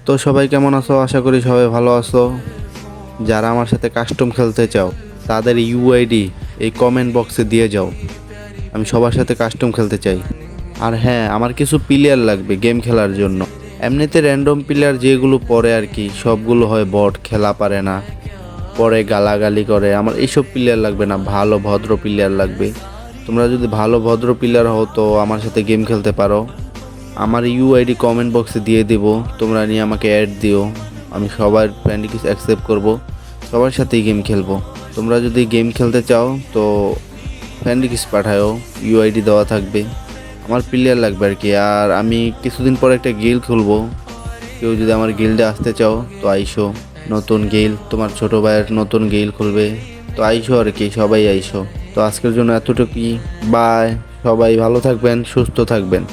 তো সবাই কেমন আছো? আশা করি সবাই ভালো আছো। যারা আমার সাথে কাস্টম খেলতে চাও তাদের ইউআইডি এই কমেন্ট বক্সে দিয়ে যাও। আমি সবার সাথে কাস্টম খেলতে চাই। আর হ্যাঁ, আমার কিছু প্লেয়ার লাগবে গেম খেলার জন্য। এমনিতে র্যান্ডম প্লেয়ার যেগুলো পড়ে আর কি, সবগুলো হয় বট, খেলা পারে না, পরে গালাগালি করে। আমার এইসব প্লেয়ার লাগবে না, ভালো ভদ্র প্লেয়ার লাগবে। তোমরা যদি ভালো ভদ্র প্লেয়ার হও তো আমার সাথে গেম খেলতে পারো। আমার ইউআইডি কমেন্ট বক্সে দিয়ে দেব, তোমরা নিয়ে আমাকে অ্যাড দিও। আমি সবার ফ্রেন্ড রিকোয়েস্ট অ্যাকসেপ্ট করব, সবার সাথেই গেম খেলবো। তোমরা যদি গেম খেলতে চাও তো ফ্রেন্ড রিকোয়েস্ট পাঠাও, ইউআইডি দেওয়া থাকবে। আমার প্লেয়ার লাগবে আর কি। আর আমি কিছুদিন পর একটা গিল্ড খুলবো, কেউ যদি আমার গিল্ডে আসতে চাও তো আইসো। নতুন গিল্ড, তোমার ছোট ভাইয়ের নতুন গিল্ড খুলবে, তো আইসো আর কি, সবাই আইসো। তো আজকের জন্য এতটুকুই, বাই। সবাই ভালো থাকবেন, সুস্থ থাকবেন।